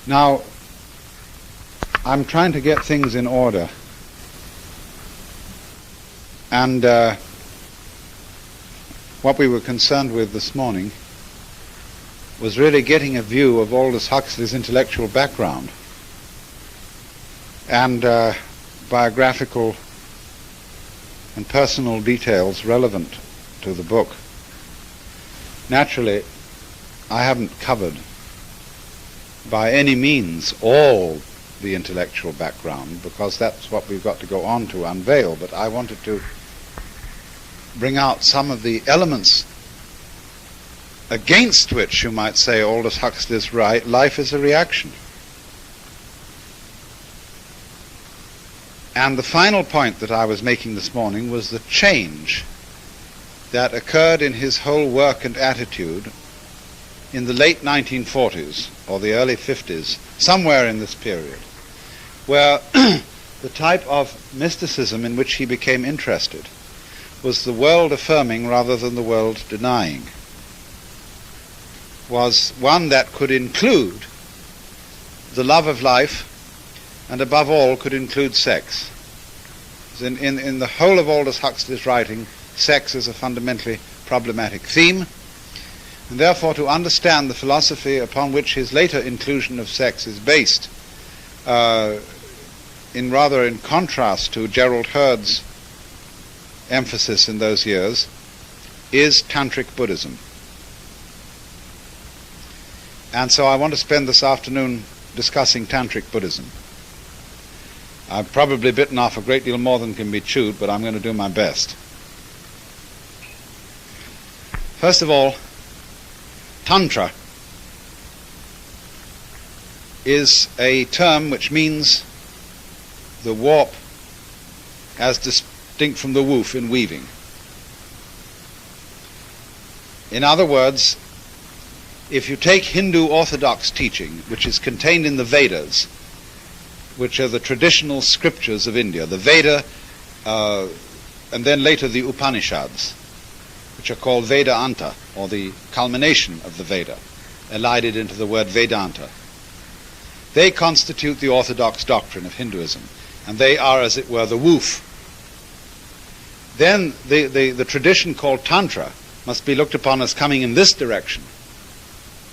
Now, I'm trying to get things in order, and what we were concerned with this morning was really getting a view of Aldous Huxley's intellectual background and biographical and personal details relevant to the book. Naturally, I haven't covered by any means all the intellectual background, because that's what we've got to go on to unveil, but I wanted to bring out some of the elements against which you might say Aldous Huxley's life is a reaction. And the final point that I was making this morning was the change that occurred in his whole work and attitude in the late 1940s or the early 50s, somewhere in this period, where the type of mysticism in which he became interested was the world affirming rather than the world denying, was one that could include the love of life and above all could include sex. In the whole of Aldous Huxley's writing, sex is a fundamentally problematic theme, and therefore to understand the philosophy upon which his later inclusion of sex is based, in contrast to Gerald Hurd's emphasis in those years, is Tantric Buddhism. And so I want to spend this afternoon discussing Tantric Buddhism. I've probably bitten off a great deal more than can be chewed, but I'm going to do my best. First of all, Tantra is a term which means the warp as distinct from the woof in weaving. In other words, if you take Hindu orthodox teaching, which is contained in the Vedas, which are the traditional scriptures of India, the Veda, and then later the Upanishads, which are called Vedanta, or the culmination of the Veda, elided into the word Vedanta. They constitute the orthodox doctrine of Hinduism, and they are, as it were, the woof. Then the tradition called Tantra must be looked upon as coming in this direction,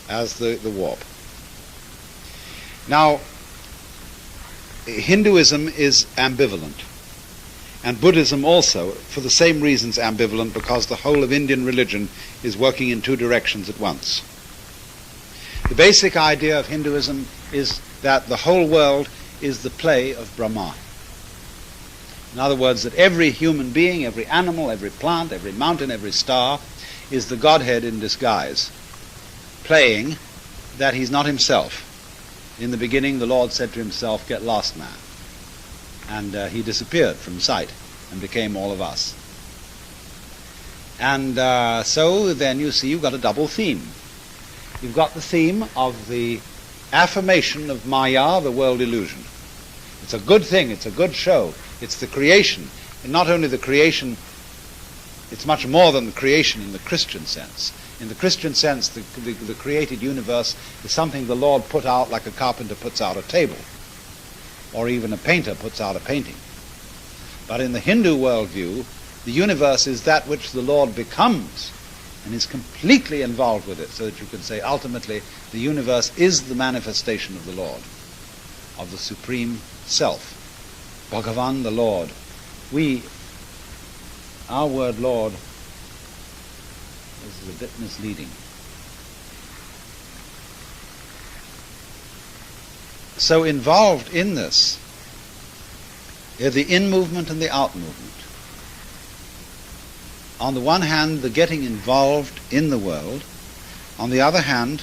as the warp. Now, Hinduism is ambivalent, and Buddhism also, for the same reasons ambivalent, because the whole of Indian religion is working in two directions at once. The basic idea of Hinduism is that the whole world is the play of Brahma. In other words, that every human being, every animal, every plant, every mountain, every star is the Godhead in disguise, playing that he's not himself. In the beginning, the Lord said to himself, "Get lost, man." And he disappeared from sight and became all of us. And so then you see you've got a double theme. You've got the theme of the affirmation of Maya, the world illusion. It's a good thing, it's a good show, it's the creation. And not only the creation, it's much more than the creation in the Christian sense. In the Christian sense, the created universe is something the Lord put out like a carpenter puts out a table, or even a painter puts out a painting. But in the Hindu worldview, the universe is that which the Lord becomes and is completely involved with it, so that you can say ultimately the universe is the manifestation of the Lord, of the Supreme Self. Bhagavan, the Lord. Our word Lord, this is a bit misleading. So involved in this are the in movement and the out movement. On the one hand, the getting involved in the world. On the other hand,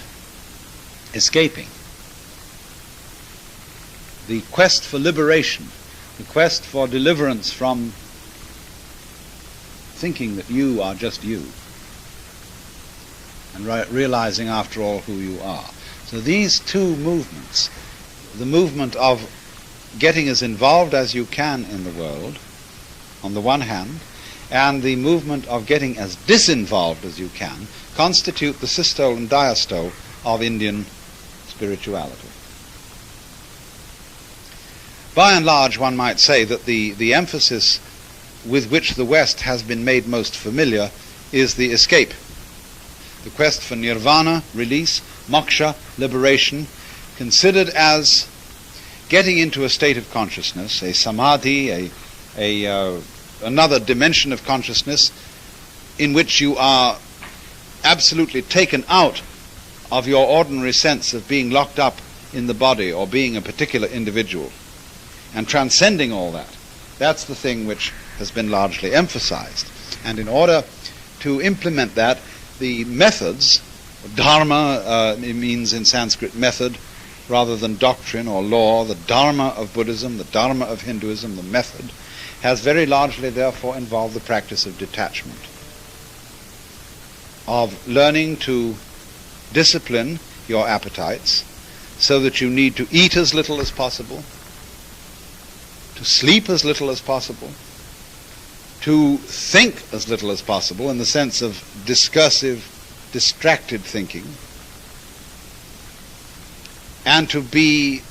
escaping. The quest for liberation, the quest for deliverance from thinking that you are just you, and realizing after all who you are. So these two movements, the movement of getting as involved as you can in the world, on the one hand, and the movement of getting as disinvolved as you can, constitute the systole and diastole of Indian spirituality. By and large, one might say that the emphasis with which the West has been made most familiar is the escape. The quest for nirvana, release, moksha, liberation, considered as getting into a state of consciousness, a samadhi, another dimension of consciousness in which you are absolutely taken out of your ordinary sense of being locked up in the body or being a particular individual, and transcending all that. That's the thing which has been largely emphasized. And in order to implement that, the methods, dharma it means in Sanskrit method rather than doctrine or law, the dharma of Buddhism, the dharma of Hinduism, the method, has very largely therefore involved the practice of detachment, of learning to discipline your appetites so that you need to eat as little as possible, to sleep as little as possible, to think as little as possible in the sense of discursive, distracted thinking, and to be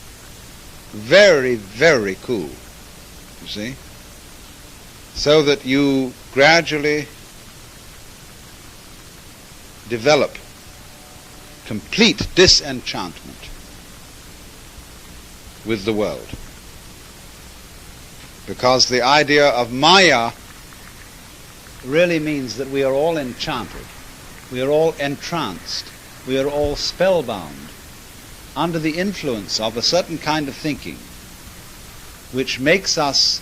very, very cool, you see, so that you gradually develop complete disenchantment with the world. Because the idea of Maya really means that we are all enchanted, we are all entranced, we are all spellbound under the influence of a certain kind of thinking which makes us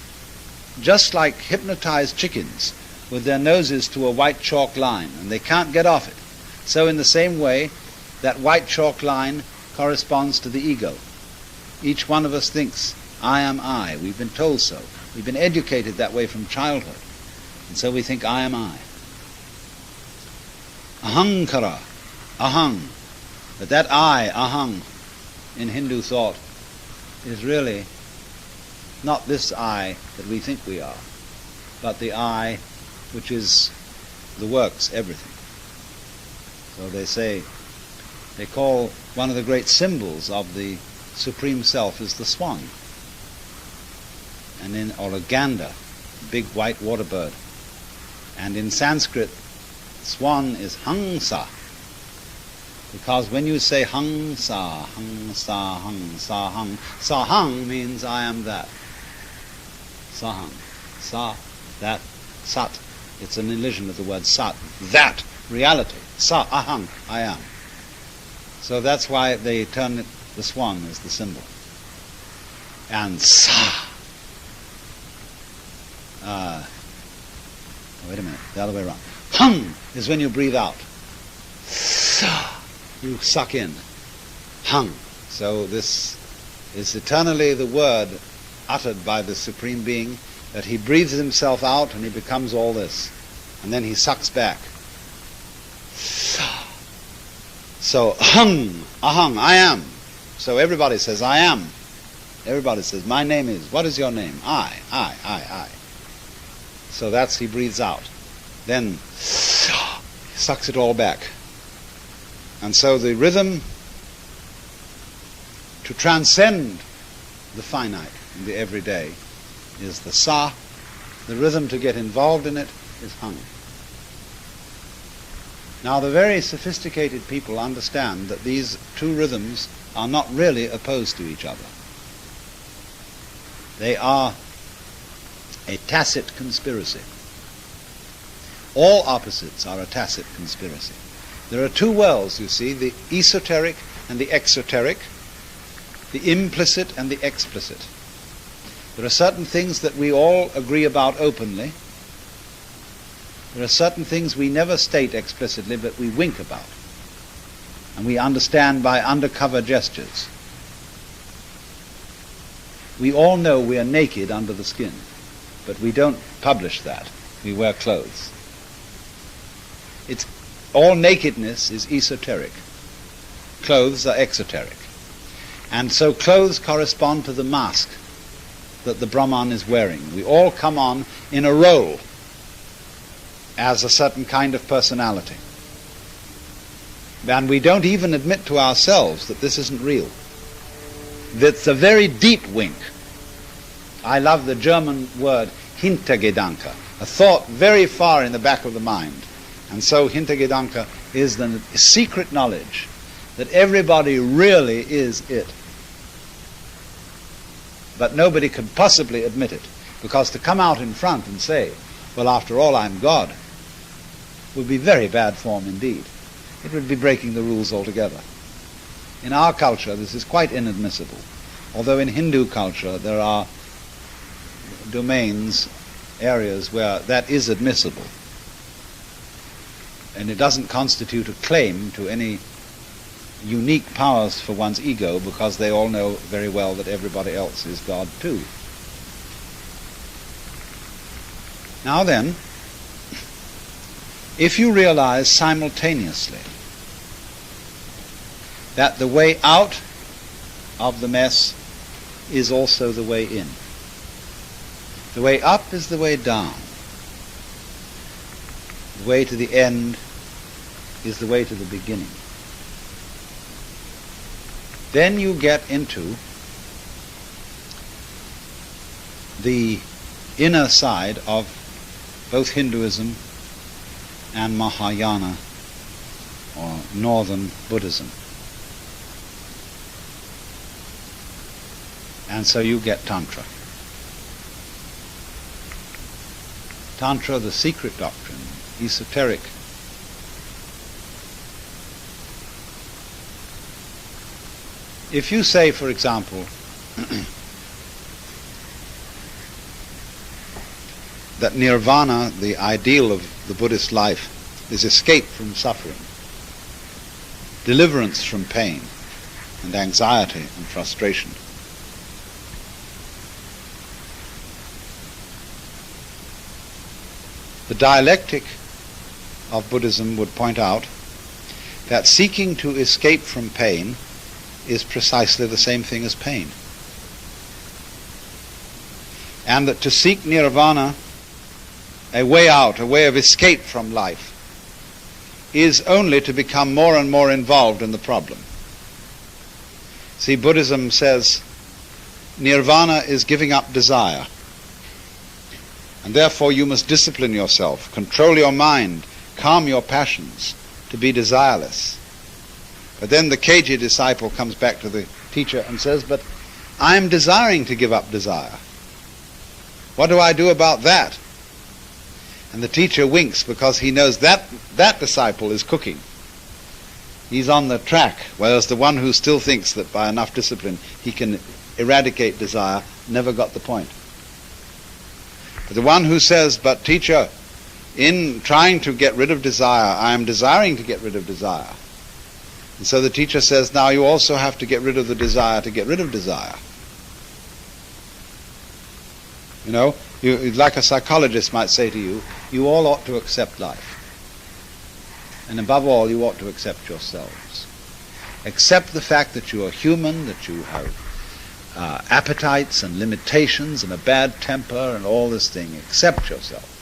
just like hypnotized chickens with their noses to a white chalk line, and they can't get off it. So in the same way, that white chalk line corresponds to the ego. Each one of us thinks, I am I. We've been told so. We've been educated that way from childhood. And so we think, I am I. Ahankara, ahang. But that I, ahang, in Hindu thought, is really not this I that we think we are, but the I which is the works, everything. So they say, they call one of the great symbols of the Supreme Self is the swan, or a gander, big white water bird. And in Sanskrit, swan is hangsa, because when you say hangsa, hangsa, hangsa, hang, sahang means I am that. Sahang, sa, that, sat. It's an elision of the word sat, that, reality. Sa, ahang, I am. So that's why they turn the swan as the symbol. And sa. Wait a minute, the other way around. Hung is when you breathe out. Sa, you suck in. Hung. So this is eternally the word uttered by the Supreme Being, that he breathes himself out and he becomes all this. And then he sucks back. Sa. So, hung, ahang, I am. So everybody says, I am. Everybody says, my name is. What is your name? I. So that's, he breathes out. Then, he sucks it all back. And so the rhythm to transcend the finite in the everyday is the sa. The rhythm to get involved in it is hung. Now the very sophisticated people understand that these two rhythms are not really opposed to each other. They are a tacit conspiracy. All opposites are a tacit conspiracy. There are two worlds, you see, the esoteric and the exoteric, the implicit and the explicit. There are certain things that we all agree about openly. There are certain things we never state explicitly, but we wink about. And we understand by undercover gestures. We all know we are naked under the skin, but we don't publish that. We wear clothes. All nakedness is esoteric. Clothes are exoteric. And so clothes correspond to the mask that the Brahman is wearing. We all come on in a role as a certain kind of personality. And we don't even admit to ourselves that this isn't real. That's a very deep wink. I love the German word Hintergedanke, a thought very far in the back of the mind. And so Hintergedanke is the secret knowledge that everybody really is it. But nobody could possibly admit it, because to come out in front and say, well, after all, I'm God, would be very bad form indeed. It would be breaking the rules altogether. In our culture, this is quite inadmissible, although in Hindu culture there are domains, areas where that is admissible. And it doesn't constitute a claim to any unique powers for one's ego, because they all know very well that everybody else is God too. Now then, if you realize simultaneously that the way out of the mess is also the way in, the way up is the way down, the way to the end is the way to the beginning, then you get into the inner side of both Hinduism and Mahayana, or Northern Buddhism. And so you get Tantra. Tantra, the secret doctrine, esoteric. If you say, for example, that nirvana, the ideal of the Buddhist life, is escape from suffering, deliverance from pain and anxiety and frustration, the dialectic of Buddhism would point out that seeking to escape from pain is precisely the same thing as pain. And that to seek nirvana, a way out, a way of escape from life, is only to become more and more involved in the problem. See, Buddhism says nirvana is giving up desire. And therefore you must discipline yourself, control your mind, calm your passions to be desireless. But then the cagey disciple comes back to the teacher and says, but I'm desiring to give up desire. What do I do about that? And the teacher winks, because he knows that that disciple is cooking. He's on the track, whereas the one who still thinks that by enough discipline he can eradicate desire never got the point. But the one who says, but teacher, in trying to get rid of desire, I am desiring to get rid of desire. And so the teacher says, now you also have to get rid of the desire to get rid of desire. You know, like a psychologist might say to you, you all ought to accept life. And above all, you ought to accept yourselves. Accept the fact that you are human, that you have appetites and limitations and a bad temper and all this thing. Accept yourself.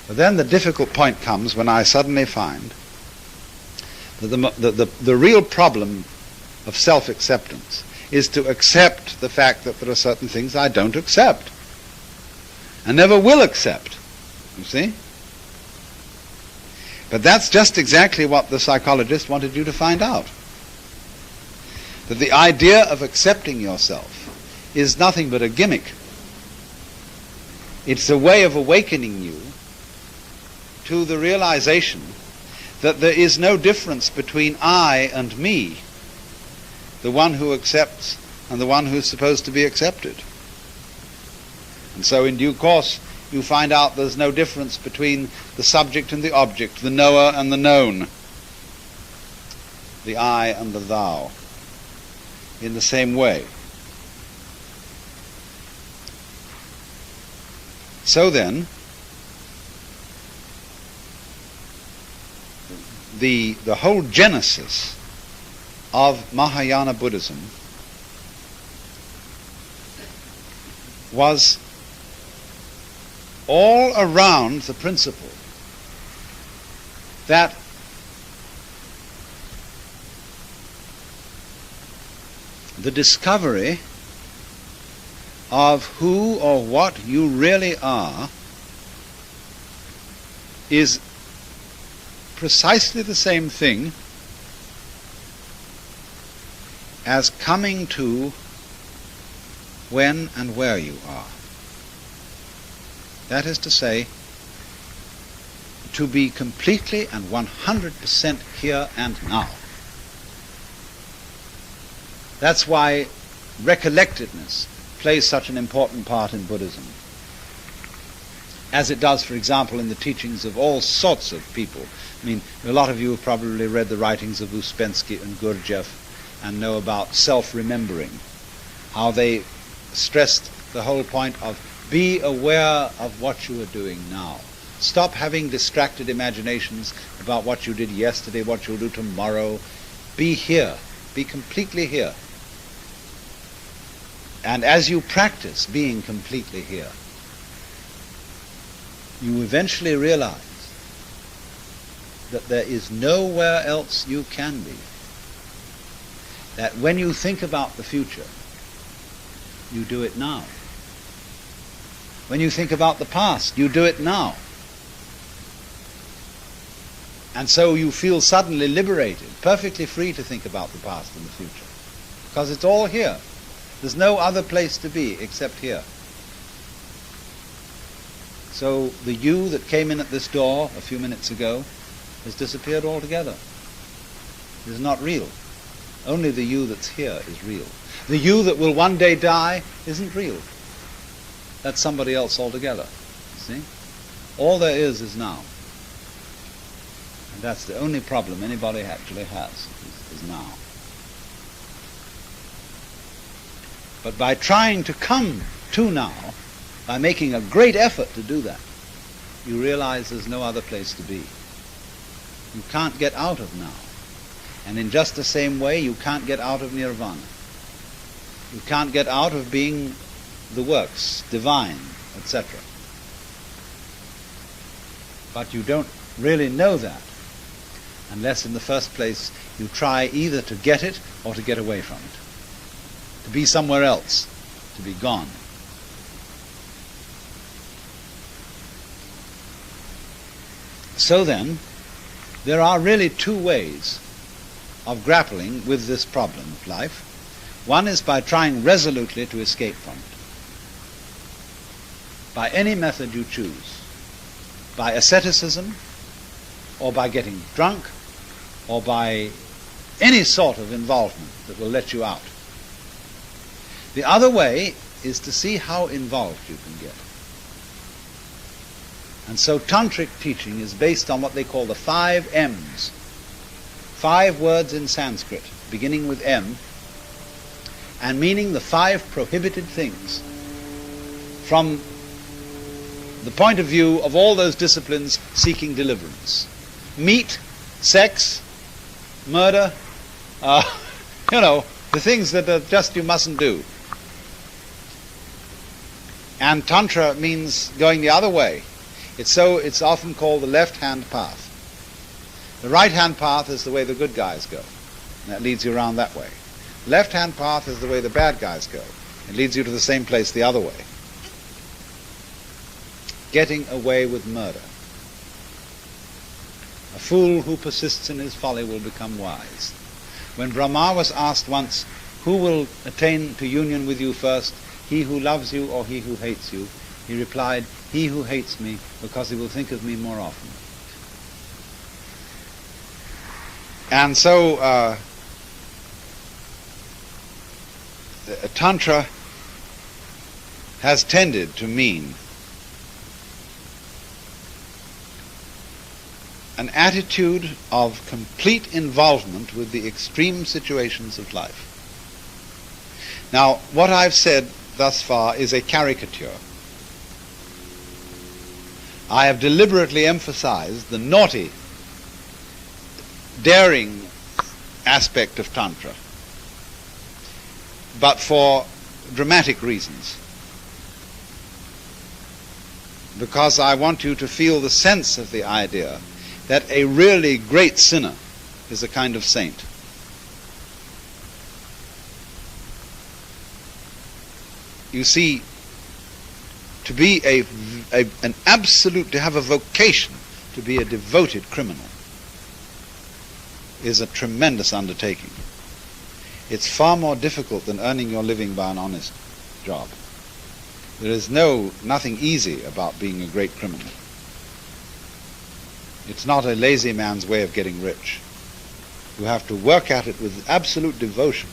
But then the difficult point comes when I suddenly find that the real problem of self-acceptance is to accept the fact that there are certain things I don't accept and never will accept, you see? But that's just exactly what the psychologist wanted you to find out. That the idea of accepting yourself is nothing but a gimmick. It's a way of awakening you to the realization that there is no difference between I and me, the one who accepts and the one who's supposed to be accepted. And so in due course you find out there's no difference between the subject and the object, the knower and the known, the I and the thou, in the same way. So then, the whole genesis of Mahayana Buddhism was all around the principle that the discovery of who or what you really are is precisely the same thing as coming to when and where you are. That is to say, to be completely and 100% here and now. That's why recollectedness plays such an important part in Buddhism, as it does, for example, in the teachings of all sorts of people. I mean, a lot of you have probably read the writings of Uspensky and Gurdjieff and know about self-remembering, how they stressed the whole point of be aware of what you are doing now. Stop having distracted imaginations about what you did yesterday, what you'll do tomorrow. Be here. Be completely here. And as you practice being completely here, you eventually realize that there is nowhere else you can be. That when you think about the future, you do it now. When you think about the past, you do it now. And so you feel suddenly liberated, perfectly free to think about the past and the future. Because it's all here. There's no other place to be except here. So the you that came in at this door a few minutes ago has disappeared altogether. It is not real. Only the you that's here is real. The you that will one day die isn't real. That's somebody else altogether. See? All there is now. And that's the only problem anybody actually has, is now. But by trying to come to now, by making a great effort to do that, you realize there's no other place to be. You can't get out of now. And in just the same way, you can't get out of nirvana. You can't get out of being the works, divine, etc. But you don't really know that unless in the first place you try either to get it or to get away from it. To be somewhere else, to be gone. So then, there are really two ways of grappling with this problem of life. One is by trying resolutely to escape from it. By any method you choose. By asceticism, or by getting drunk, or by any sort of involvement that will let you out. The other way is to see how involved you can get. And so tantric teaching is based on what they call the 5 M's. 5 words in Sanskrit, beginning with M, and meaning the 5 prohibited things from the point of view of all those disciplines seeking deliverance. Meat, sex, murder, the things that are just you mustn't do. And Tantra means going the other way. It's often called the left-hand path. The right-hand path is the way the good guys go. And that leads you around that way. The left-hand path is the way the bad guys go. It leads you to the same place the other way. Getting away with murder. A fool who persists in his folly will become wise. When Brahma was asked once, who will attain to union with you first, he who loves you or he who hates you? He replied, he who hates me, because he will think of me more often. And so Tantra has tended to mean an attitude of complete involvement with the extreme situations of life. Now, what I've said thus far is a caricature. I have deliberately emphasized the naughty, daring aspect of Tantra, but for dramatic reasons. Because I want you to feel the sense of the idea that a really great sinner is a kind of saint. you see, to be an absolute, to have a vocation to be a devoted criminal is a tremendous undertaking. It's far more difficult than earning your living by an honest job. There is nothing easy about being a great criminal. It's not a lazy man's way of getting rich. You have to work at it with absolute devotion,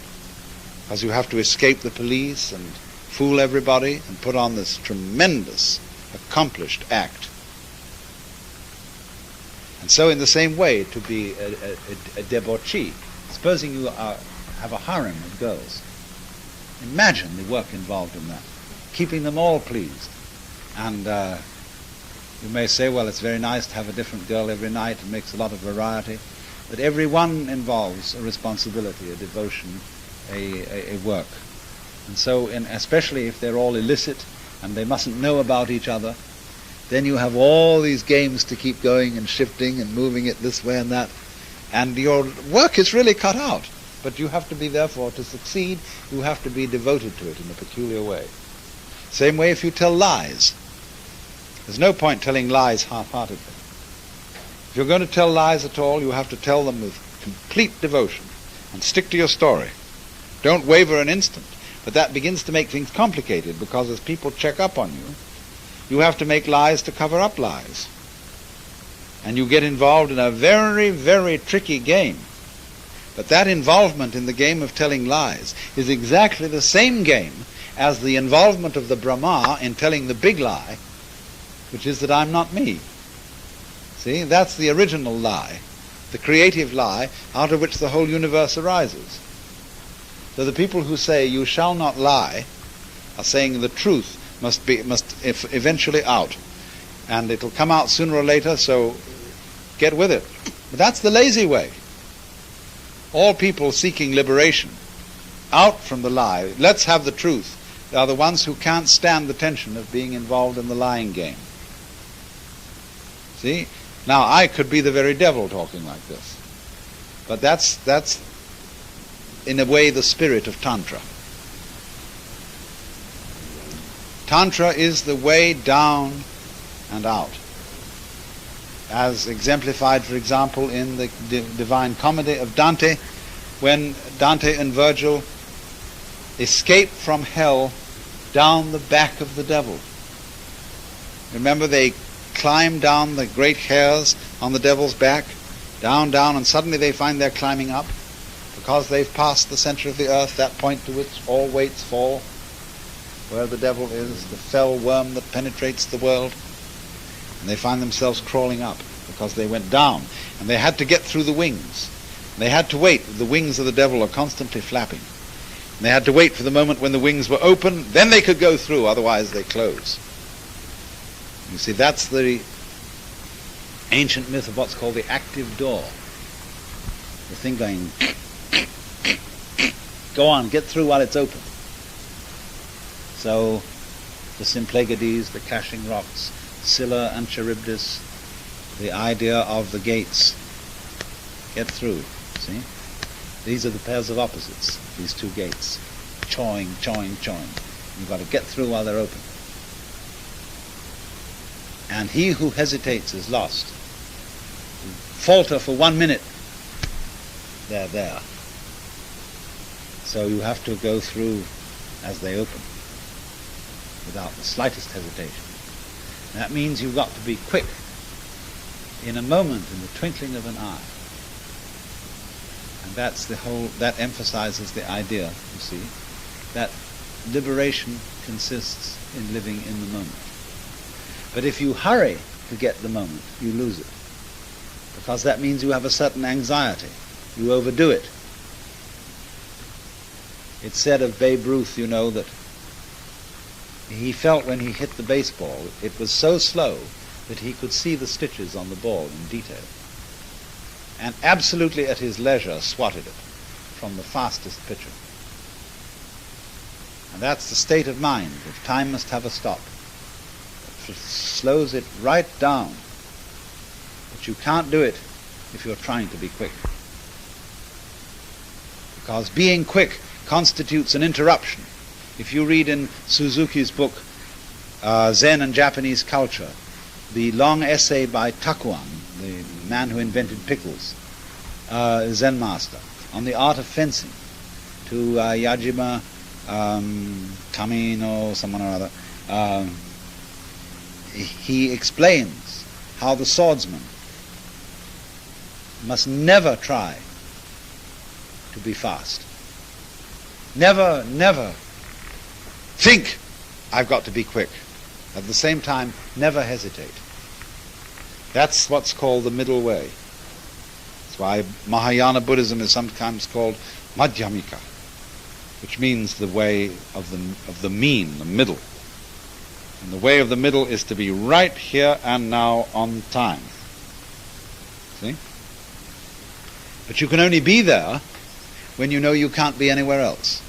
because you have to escape the police and fool everybody and put on this tremendous, accomplished act. And so in the same way, to be a debauchee, supposing you have a harem of girls, imagine the work involved in that, keeping them all pleased. And you may say, well, it's very nice to have a different girl every night, it makes a lot of variety, but every one involves a responsibility, a devotion, a work. And so, especially if they're all illicit and they mustn't know about each other, then you have all these games to keep going and shifting and moving it this way and that, and your work is really cut out. But you have to be, therefore, to succeed, you have to be devoted to it in a peculiar way. Same way if you tell lies. There's no point telling lies half-heartedly. If you're going to tell lies at all, you have to tell them with complete devotion and stick to your story. Don't waver an instant. But that begins to make things complicated, because as people check up on you, you have to make lies to cover up lies. And you get involved in a very, very tricky game. But that involvement in the game of telling lies is exactly the same game as the involvement of the Brahma in telling the big lie, which is that I'm not me. See, that's the original lie, the creative lie out of which the whole universe arises. So the people who say you shall not lie are saying the truth must eventually out, and it'll come out sooner or later, so get with it. But that's the lazy way. All people seeking liberation out from the lie, let's have the truth, they are the ones who can't stand the tension of being involved in the lying game. See? Now, I could be the very devil talking like this. But that's in a way, the spirit of Tantra. Tantra is the way down and out. As exemplified, for example, in the Divine Comedy of Dante, when Dante and Virgil escape from hell down the back of the devil. Remember, they climb down the great hairs on the devil's back, down, down, and suddenly they find they're climbing up, because they've passed the center of the earth, that point to which all weights fall, where the devil is, the fell worm that penetrates the world. And they find themselves crawling up, because they went down, and they had to get through the wings. They had to wait. The wings of the devil are constantly flapping. And they had to wait for the moment when the wings were open, then they could go through, otherwise they close. You see, that's the ancient myth of what's called the active door. The thing going, go on, get through while it's open. So, the Symplegades, the clashing rocks, Scylla and Charybdis, the idea of the gates. Get through, see? These are the pairs of opposites, these two gates. Chawing, chawing, chawing. You've got to get through while they're open. And he who hesitates is lost. Falter for 1 minute, they're there. So you have to go through as they open, without the slightest hesitation. That means you've got to be quick, in a moment, in the twinkling of an eye. And that's that emphasizes the idea, you see, that liberation consists in living in the moment. But if you hurry to get the moment, you lose it. Because that means you have a certain anxiety. You overdo it. It's said of Babe Ruth, you know, that he felt when he hit the baseball, it was so slow that he could see the stitches on the ball in detail. And absolutely at his leisure swatted it from the fastest pitcher. And that's the state of mind. If time must have a stop, it slows it right down. But you can't do it if you're trying to be quick. Because being quick constitutes an interruption. If you read in Suzuki's book, Zen and Japanese Culture, the long essay by Takuan, the man who invented pickles, Zen master, on the art of fencing, to Yajima Kamino, someone or other, he explains how the swordsman must never try to be fast. Never, never think, I've got to be quick. At the same time, never hesitate. That's what's called the middle way. That's why Mahayana Buddhism is sometimes called Madhyamika, which means the way of the mean, the middle. And the way of the middle is to be right here and now on time. See? But you can only be there when you know you can't be anywhere else.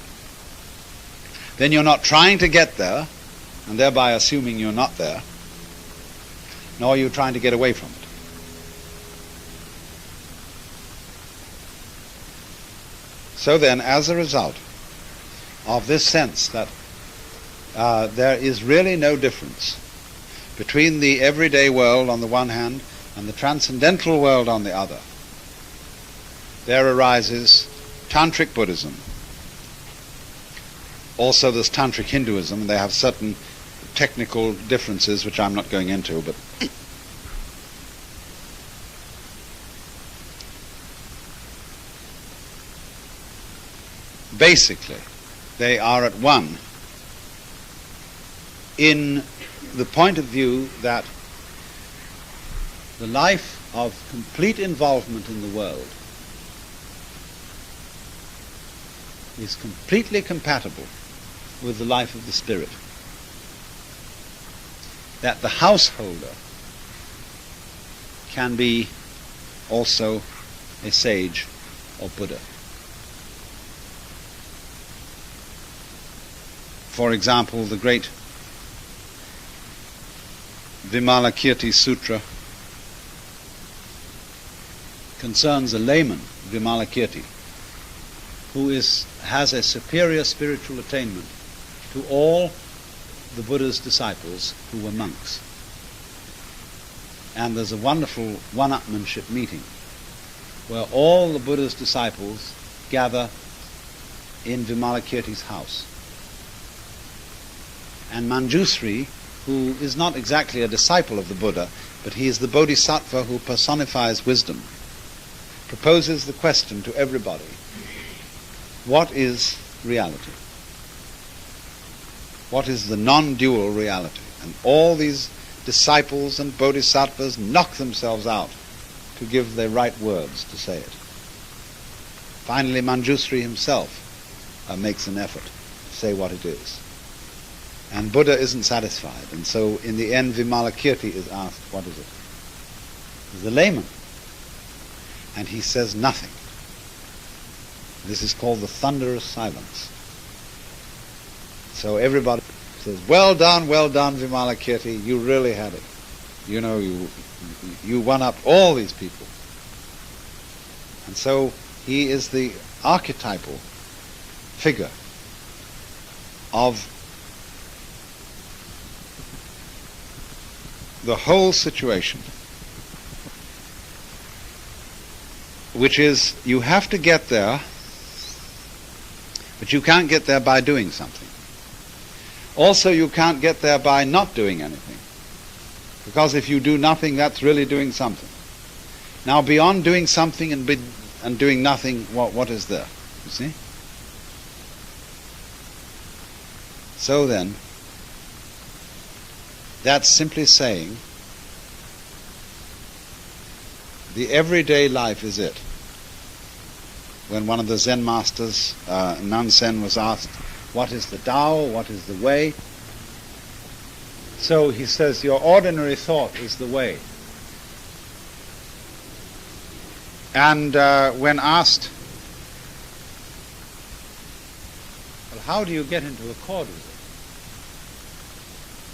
Then you're not trying to get there, and thereby assuming you're not there, nor are you trying to get away from it. So then, as a result of this sense that there is really no difference between the everyday world on the one hand and the transcendental world on the other, there arises Tantric Buddhism. Also there's Tantric Hinduism, and they have certain technical differences which I'm not going into, but basically they are at one in the point of view that the life of complete involvement in the world is completely compatible with the life of the spirit. That the householder can be also a sage or Buddha. For example, the great Vimalakirti Sutra concerns a layman, Vimalakirti, who has a superior spiritual attainment to all the Buddha's disciples who were monks. And there's a wonderful one-upmanship meeting where all the Buddha's disciples gather in Vimalakirti's house. And Manjusri, who is not exactly a disciple of the Buddha, but he is the Bodhisattva who personifies wisdom, proposes the question to everybody: what is reality? What is the non-dual reality? And all these disciples and bodhisattvas knock themselves out to give the right words to say it. Finally, Manjusri himself makes an effort to say what it is. And Buddha isn't satisfied. And so in the end, Vimalakirti is asked, what is it? The layman. And he says nothing. This is called the thunderous silence. So everybody says, well done, Vimalakirti, you really had it. You know, you won up all these people. And so he is the archetypal figure of the whole situation, which is, you have to get there, but you can't get there by doing something. Also, you can't get there by not doing anything, because if you do nothing, that's really doing something. Now, beyond doing something and doing nothing, what is there? You see? So then, that's simply saying the everyday life is it. When one of the Zen masters, Nansen, was asked, what is the Tao, what is the way? So he says, your ordinary thought is the way. And when asked, well, how do you get into accord with it?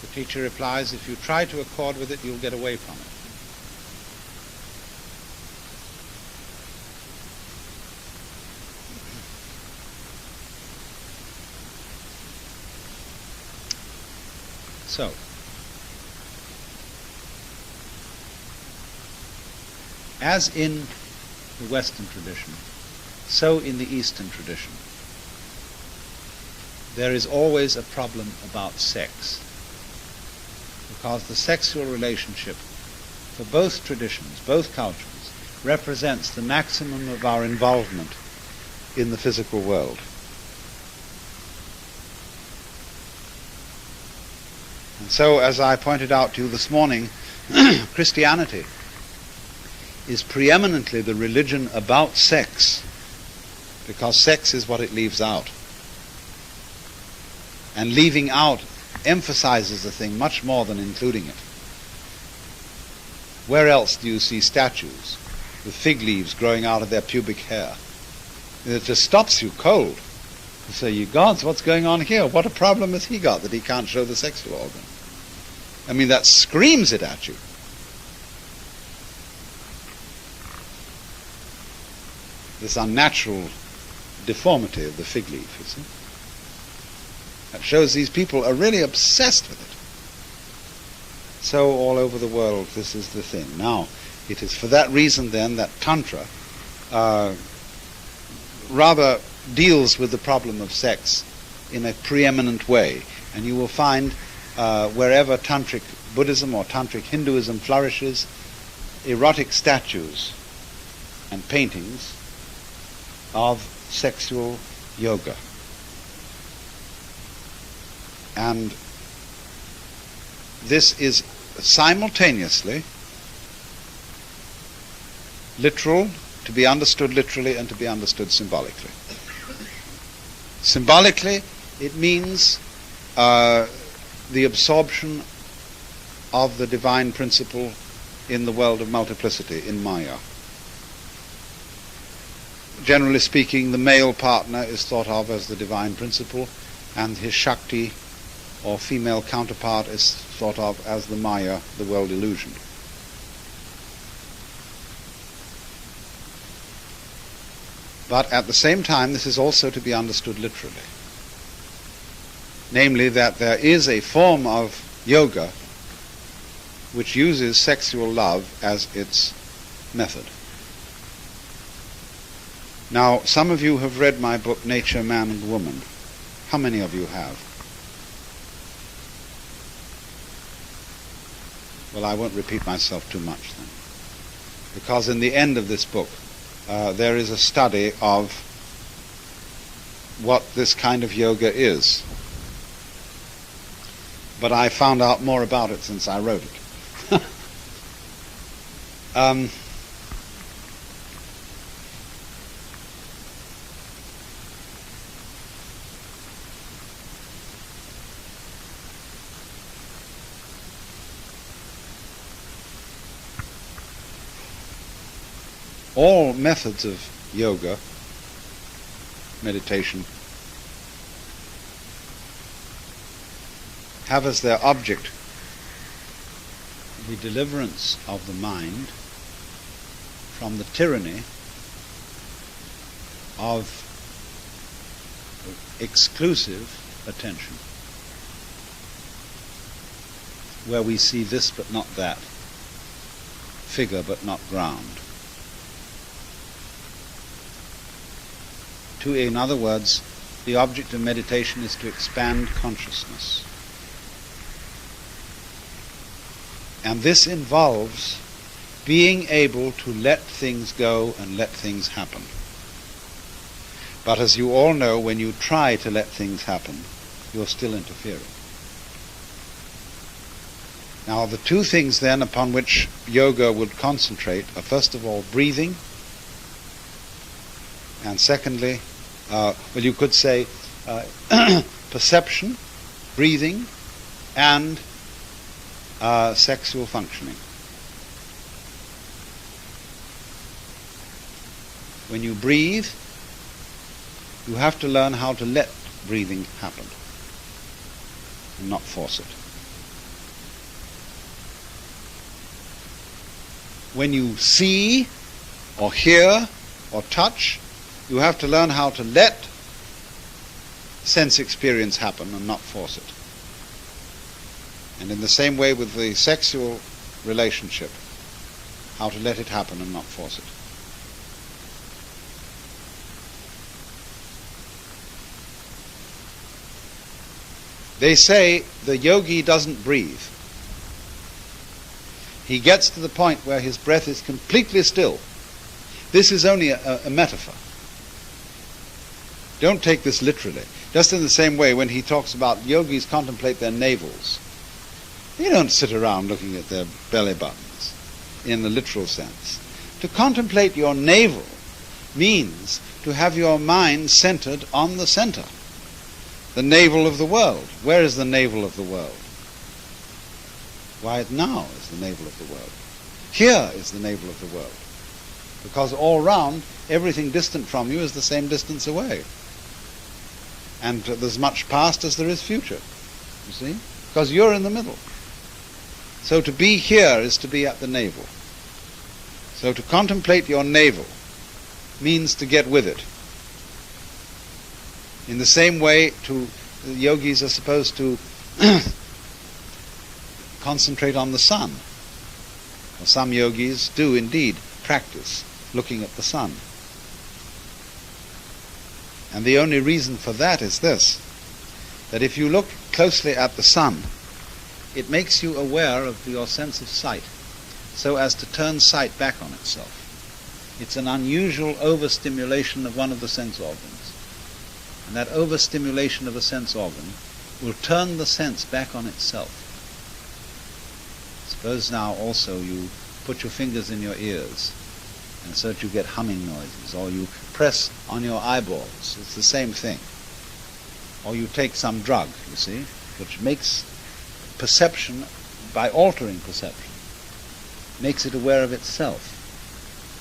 The teacher replies, if you try to accord with it, you'll get away from it. So, as in the Western tradition, so in the Eastern tradition, there is always a problem about sex, because the sexual relationship for both traditions, both cultures, represents the maximum of our involvement in the physical world. And so, as I pointed out to you this morning, Christianity is preeminently the religion about sex, because sex is what it leaves out. And leaving out emphasizes the thing much more than including it. Where else do you see statues with fig leaves growing out of their pubic hair? It just stops you cold. You say, "You gods, what's going on here? What a problem has he got that he can't show the sexual organ?" I mean, that screams it at you. This unnatural deformity of the fig leaf, you see. That shows these people are really obsessed with it. So all over the world, this is the thing. Now, it is for that reason then that Tantra rather deals with the problem of sex in a preeminent way. And you will find wherever Tantric Buddhism or Tantric Hinduism flourishes, erotic statues and paintings of sexual yoga. And this is simultaneously literal, to be understood literally, and to be understood symbolically. Symbolically, it means the absorption of the divine principle in the world of multiplicity, in Maya. Generally speaking, the male partner is thought of as the divine principle, and his Shakti or female counterpart is thought of as the Maya, the world illusion. But at the same time, this is also to be understood literally. Namely, that there is a form of yoga which uses sexual love as its method. Now, some of you have read my book, Nature, Man and Woman. How many of you have? Well, I won't repeat myself too much then. Because in the end of this book, there is a study of what this kind of yoga is. But I found out more about it since I wrote it. All methods of yoga, meditation, have as their object the deliverance of the mind from the tyranny of exclusive attention, where we see this but not that, figure but not ground. In other words, the object of meditation is to expand consciousness. And this involves being able to let things go and let things happen. But as you all know, when you try to let things happen, you're still interfering. Now, the two things then upon which yoga would concentrate are, first of all, breathing, and secondly, you could say perception, breathing, and sexual functioning. When you breathe, you have to learn how to let breathing happen and not force it. When you see or hear or touch, you have to learn how to let sense experience happen and not force it. And in the same way with the sexual relationship, how to let it happen and not force it. They say the yogi doesn't breathe. He gets to the point where his breath is completely still. This is only a metaphor. Don't take this literally. Just in the same way when he talks about yogis contemplate their navels. They don't sit around looking at their belly buttons in the literal sense. To contemplate your navel means to have your mind centered on the center. The navel of the world. Where is the navel of the world? Why, now is the navel of the world. Here is the navel of the world. Because all round, everything distant from you is the same distance away. And there's much past as there is future. You see? Because you're in the middle. So to be here is to be at the navel. So to contemplate your navel means to get with it. In the same way, the yogis are supposed to concentrate on the sun. Well, some yogis do indeed practice looking at the sun. And the only reason for that is this, that if you look closely at the sun, it makes you aware of your sense of sight, so as to turn sight back on itself. It's an unusual overstimulation of one of the sense organs. And that overstimulation of a sense organ will turn the sense back on itself. Suppose now also you put your fingers in your ears, and so that you get humming noises, or you press on your eyeballs. It's the same thing. Or you take some drug, you see, which makes perception, by altering perception, makes it aware of itself.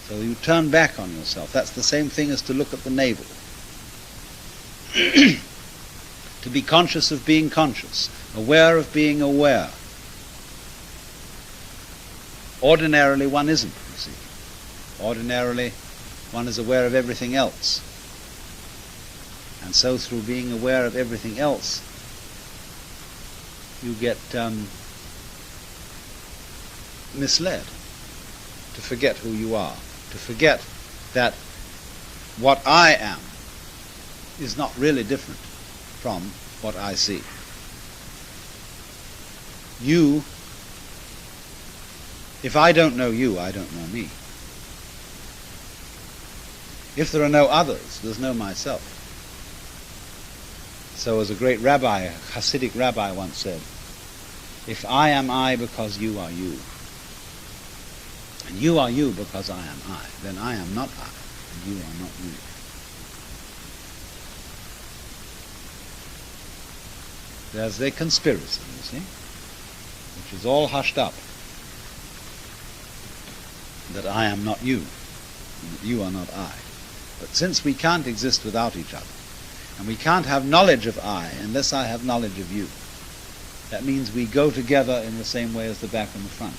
So you turn back on yourself. That's the same thing as to look at the navel. To be conscious of being conscious, aware of being aware. Ordinarily one isn't, you see. Ordinarily one is aware of everything else. And so through being aware of everything else, you get misled, to forget who you are, to forget that what I am is not really different from what I see. You, if I don't know you, I don't know me. If there are no others, there's no myself. So as a great rabbi, a Hasidic rabbi once said, if I am I because you are you, and you are you because I am I, then I am not I, and you are not you. There's the conspiracy, you see, which is all hushed up, that I am not you, and that you are not I. But since we can't exist without each other, and we can't have knowledge of I unless I have knowledge of you, that means we go together in the same way as the back and the front.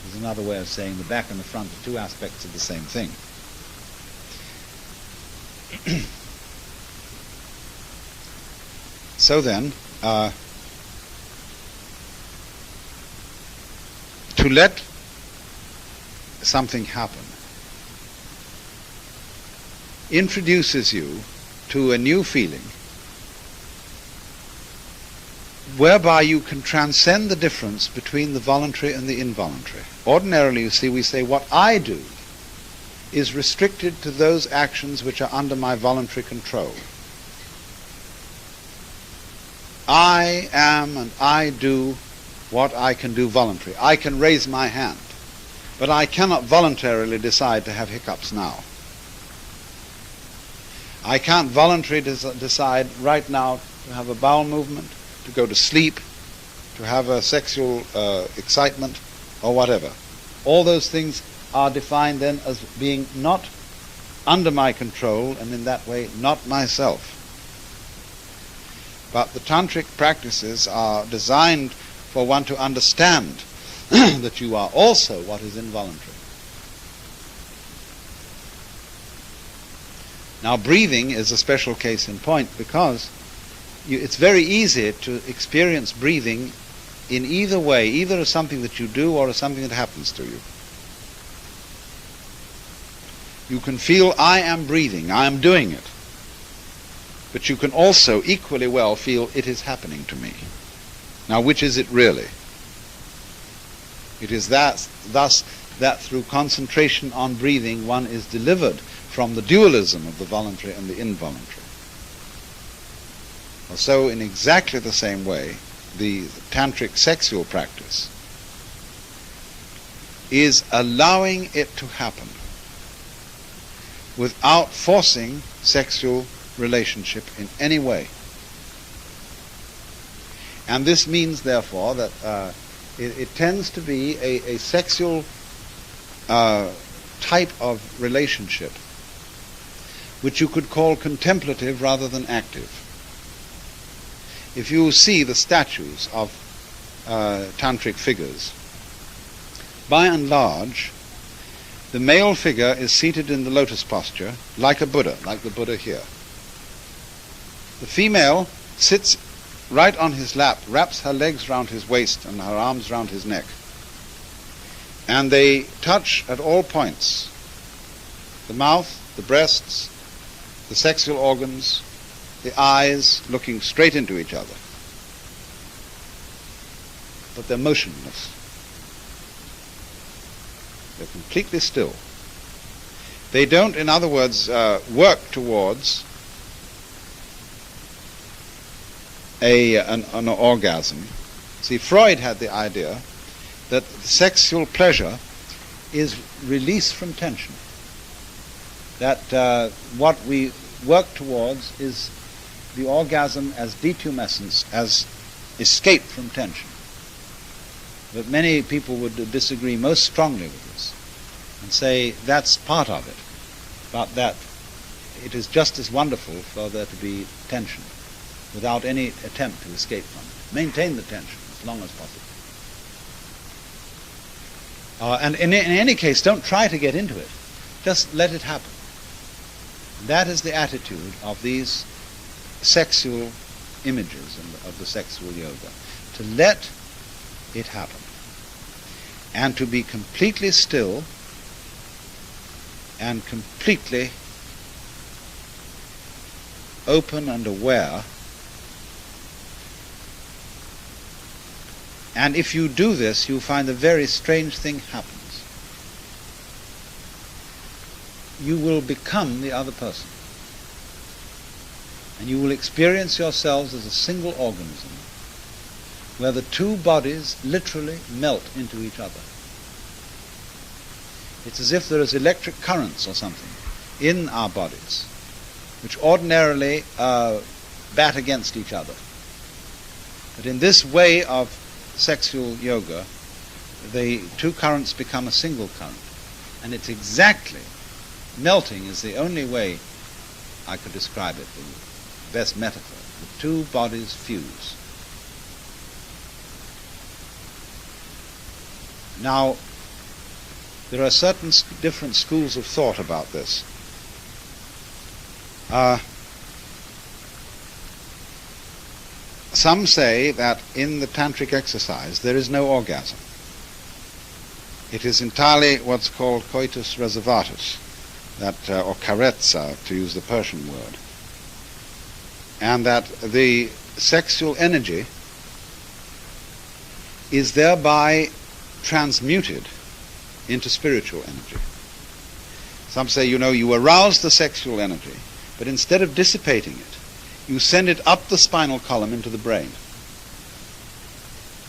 There's another way of saying the back and the front are two aspects of the same thing. So then, to let something happen introduces you to a new feeling whereby you can transcend the difference between the voluntary and the involuntary. Ordinarily, you see, we say what I do is restricted to those actions which are under my voluntary control. I am and I do what I can do voluntarily. I can raise my hand, but I cannot voluntarily decide to have hiccups now. I can't voluntarily decide right now to have a bowel movement, to go to sleep, to have a sexual excitement, or whatever. All those things are defined then as being not under my control, and in that way not myself. But the tantric practices are designed for one to understand that you are also what is involuntary. Now breathing is a special case in point because it's very easy to experience breathing in either way, either as something that you do or as something that happens to you. You can feel, I am breathing, I am doing it. But you can also equally well feel, it is happening to me. Now, which is it really? It is thus that through concentration on breathing one is delivered from the dualism of the voluntary and the involuntary. So in exactly the same way, the tantric sexual practice is allowing it to happen without forcing sexual relationship in any way. And this means, therefore, that it tends to be a sexual type of relationship which you could call contemplative rather than active. If you see the statues of tantric figures, by and large, the male figure is seated in the lotus posture like a Buddha, like the Buddha here. The female sits right on his lap, wraps her legs round his waist and her arms round his neck. And they touch at all points: the mouth, the breasts, the sexual organs, the eyes, looking straight into each other. But they're motionless. They're completely still. They don't, in other words, work towards an orgasm. See, Freud had the idea that sexual pleasure is release from tension. That what we work towards is the orgasm as detumescence, as escape from tension. But many people would disagree most strongly with this and say that's part of it, but that it is just as wonderful for there to be tension without any attempt to escape from it. Maintain the tension as long as possible. And in any case, don't try to get into it. Just let it happen. That is the attitude of these sexual images of the sexual yoga. To let it happen. And to be completely still and completely open and aware. And if you do this, you find a very strange thing happens. You will become the other person. And you will experience yourselves as a single organism, where the two bodies literally melt into each other. It's as if there is electric currents or something in our bodies, which ordinarily bat against each other. But in this way of sexual yoga, the two currents become a single current. And it's exactly, melting is the only way I could describe it, the best metaphor. The two bodies fuse. Now, there are certain different schools of thought about this. Some say that in the tantric exercise there is no orgasm. It is entirely what's called coitus reservatus, that, or karetsa, to use the Persian word, and that the sexual energy is thereby transmuted into spiritual energy. Some say, you arouse the sexual energy, but instead of dissipating it, you send it up the spinal column into the brain.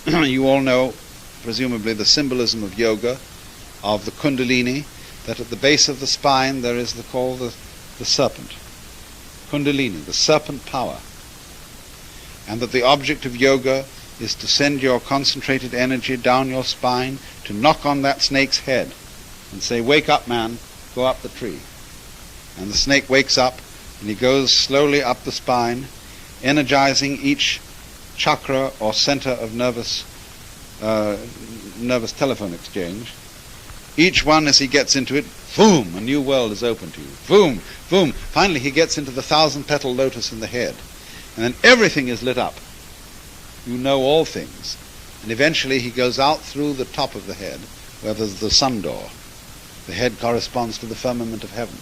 You all know, presumably, the symbolism of yoga, of the kundalini, that at the base of the spine there is called the serpent. Kundalini, the serpent power. And that the object of yoga is to send your concentrated energy down your spine to knock on that snake's head and say, "Wake up, man, go up the tree." And the snake wakes up, and he goes slowly up the spine, energizing each chakra or center of nervous telephone exchange. Each one, as he gets into it, boom, a new world is open to you. Boom, boom. Finally he gets into the 1,000-petal lotus in the head. And then everything is lit up. You know all things. And eventually he goes out through the top of the head, where there's the sun door. The head corresponds to the firmament of heaven.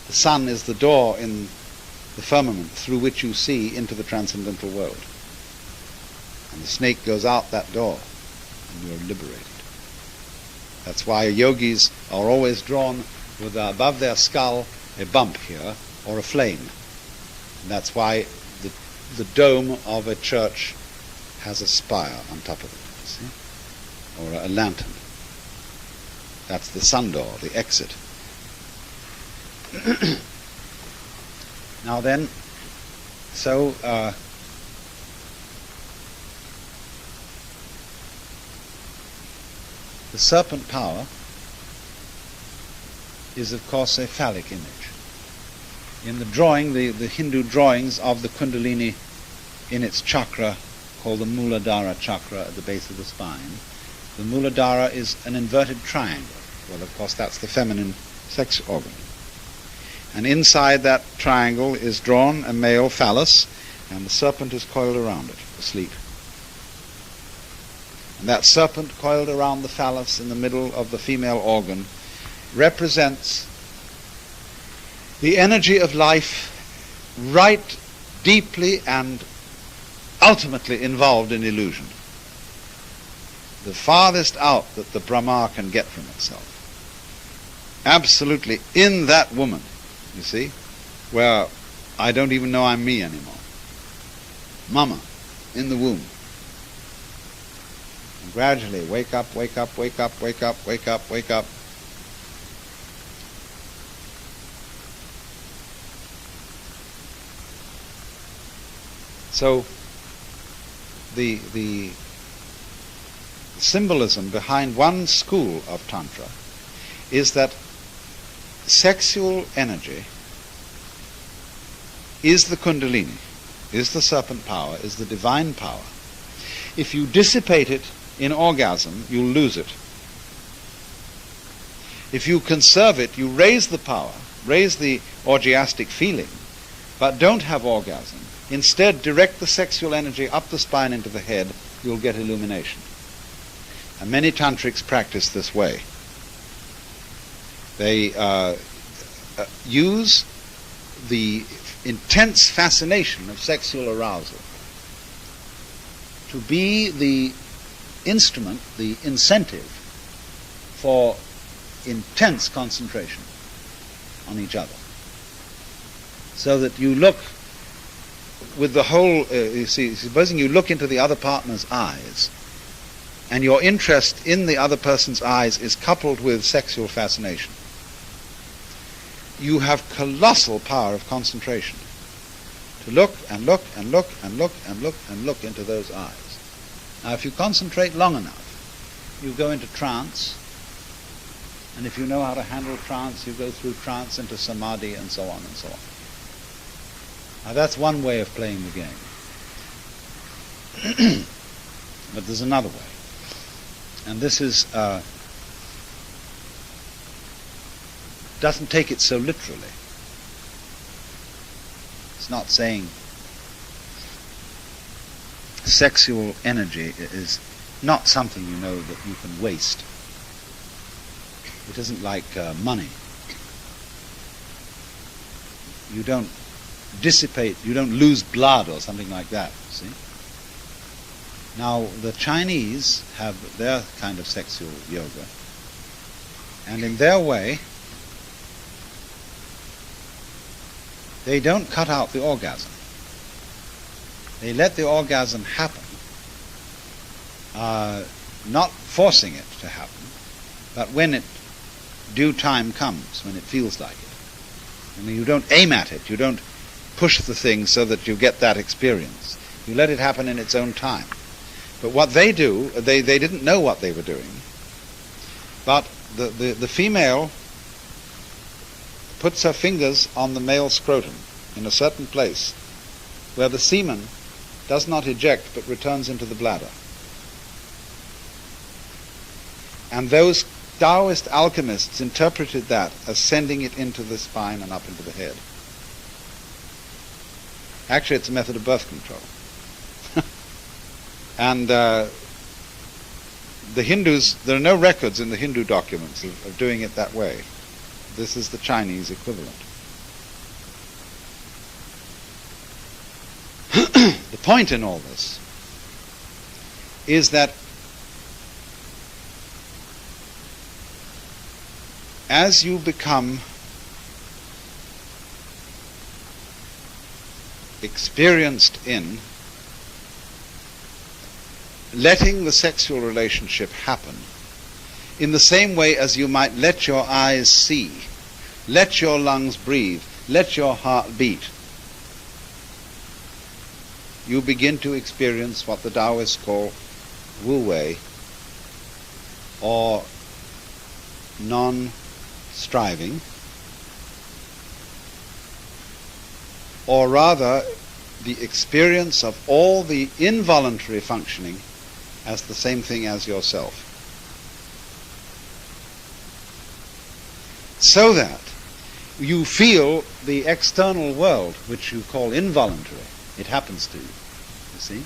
The sun is the door in the firmament through which you see into the transcendental world. And the snake goes out that door, and you are liberated. That's why yogis are always drawn with above their skull a bump here, or a flame. And that's why the dome of a church has a spire on top of it, see? Or a lantern. That's the sun door, the exit. Now then, so the serpent power is of course a phallic image. In the drawing, the Hindu drawings of the Kundalini in its chakra called the Muladhara chakra at the base of the spine, the Muladhara is an inverted triangle. Well, of course, that's the feminine sex organ. And inside that triangle is drawn a male phallus, and the serpent is coiled around it, asleep. And that serpent coiled around the phallus in the middle of the female organ represents the energy of life right deeply and ultimately involved in illusion. The farthest out that the Brahma can get from itself. Absolutely in that woman, you see, where I don't even know I'm me anymore. Mama, in the womb. And gradually wake up, wake up, wake up, wake up, wake up, wake up. So the symbolism behind one school of Tantra is that sexual energy is the Kundalini, is the serpent power, is the divine power. If you dissipate it in orgasm, you'll lose it. If you conserve it, you raise the power, raise the orgiastic feeling, but don't have orgasm. Instead, direct the sexual energy up the spine into the head, you'll get illumination. And many tantrics practice this way. They use the intense fascination of sexual arousal to be the instrument, the incentive for intense concentration on each other. So that you look with the whole, you see, supposing you look into the other partner's eyes, and your interest in the other person's eyes is coupled with sexual fascination, you have colossal power of concentration to look and look and look and look and look and look into those eyes. Now, if you concentrate long enough, you go into trance, and if you know how to handle trance, you go through trance into samadhi, and so on and so on. Now, that's one way of playing the game. But there's another way. And this is doesn't take it so literally. It's not saying sexual energy is not something, you know, that you can waste. It isn't like money. You don't dissipate, you don't lose blood or something like that, see? Now, the Chinese have their kind of sexual yoga, and in their way, they don't cut out the orgasm. They let the orgasm happen, not forcing it to happen, but when it due time comes, when it feels like it. I mean, you don't aim at it, you don't push the thing so that you get that experience. You let it happen in its own time. But what they do, they didn't know what they were doing, but the female puts her fingers on the male scrotum in a certain place where the semen does not eject but returns into the bladder. And those Taoist alchemists interpreted that as sending it into the spine and up into the head. Actually, it's a method of birth control. And the Hindus, there are no records in the Hindu documents of doing it that way. This is the Chinese equivalent. The point in all this is that as you become experienced in letting the sexual relationship happen in the same way as you might let your eyes see, let your lungs breathe, let your heart beat, you begin to experience what the Taoists call wu wei, or non-striving, or rather the experience of all the involuntary functioning as the same thing as yourself. So that you feel the external world, which you call involuntary, it happens to you see?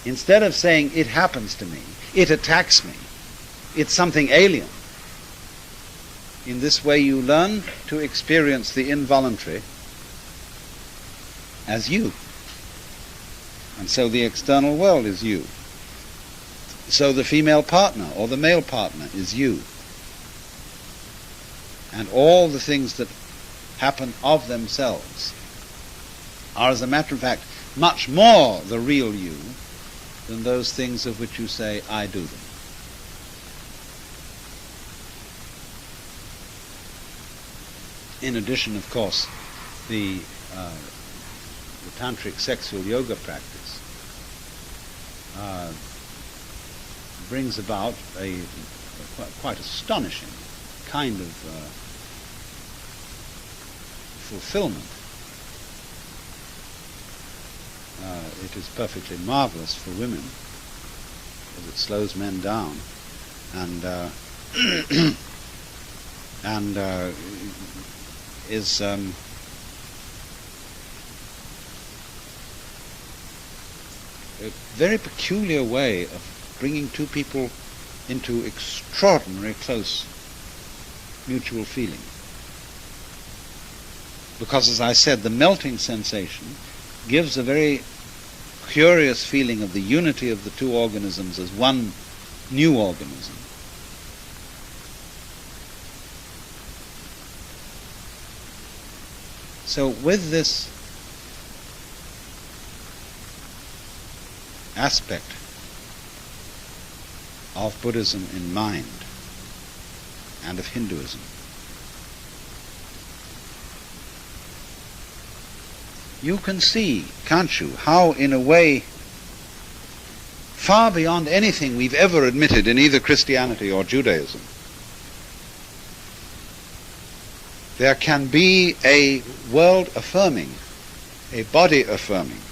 Instead of saying, it happens to me, it attacks me, it's something alien. In this way you learn to experience the involuntary as you. And so the external world is you. So the female partner or the male partner is you. And all the things that happen of themselves are, as a matter of fact, much more the real you than those things of which you say, I do them. In addition, of course, the tantric sexual yoga practice brings about a quite astonishing kind of fulfillment. It is perfectly marvelous for women because it slows men down and is a very peculiar way of bringing two people into extraordinary close mutual feeling. Because, as I said, the melting sensation gives a very curious feeling of the unity of the two organisms as one new organism. So with this aspect of Buddhism in mind and of Hinduism, you can see, can't you, how in a way far beyond anything we've ever admitted in either Christianity or Judaism, there can be a world affirming, a body affirming